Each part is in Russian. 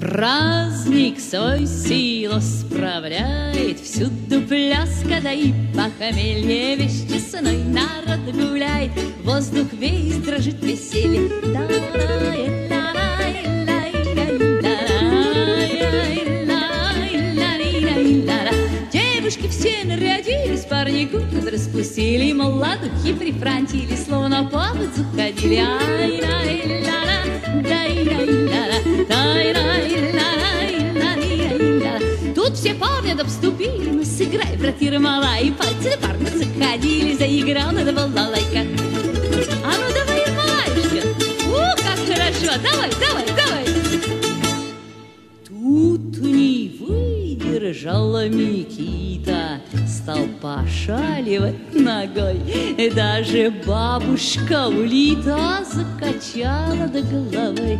Праздник свой силу справляет, всюду пляска, да и похмелье весь честной народ гуляет, воздух весь дрожит веселье. Девушки все нарядились, парни кудры распустили, молодухи прифрантили, словно по воздуху ходили. Тут все парни обступили, ну сыграй, братья мала, и пальцы на парня заходили, заиграл на балалайка. А ну давай, малышка, как хорошо, давай, давай, давай. Тут не выдержала Микита, стал пошаливать ногой, даже бабушка улита закачала до головы.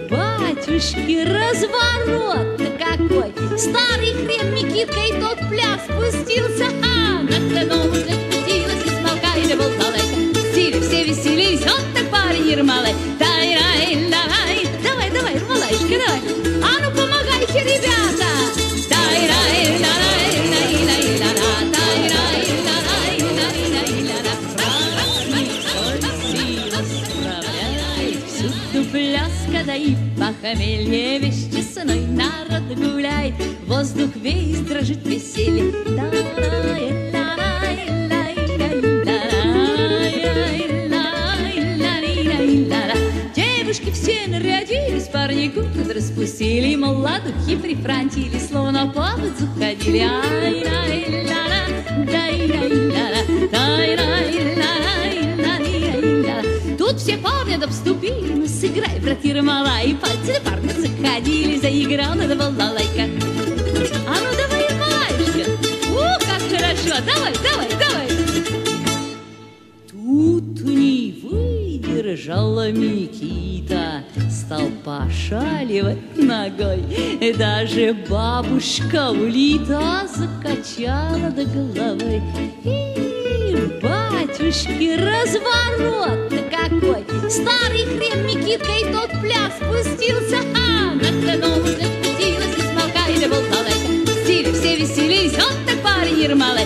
Батюшки, разворот-то какой! Старый хрен Микитка и тот пляс спустился, на кону спустилась и смолкали болталайка. Стили все веселились, вот так парень Ермолай. Тай-рай-лай, давай, давай, Ермолайшка, давай. А ну помогайте, ребята! Пляска, да и похмелье весь честной народ гуляет, воздух весь дрожит веселье. Девушки все нарядились, парни кудры распустили, молодухи прифрантили, словно по воздуху ходили. Тут все парни обступили, ну сыграй, братья мала, и пальцы на парня заходили, заиграл на балалайка. А ну давай, малышка, как хорошо, давай, давай, давай. Тут не выдержала Микита, стал пошаливать ногой, даже бабушка улита закачала до головы. Батюшки, разворот-то какой! Старый хрен Микитка и тот пляс спустился, на кону спустилась и смолкали до болталайка. Стили все веселились, вот так парень Ермолай.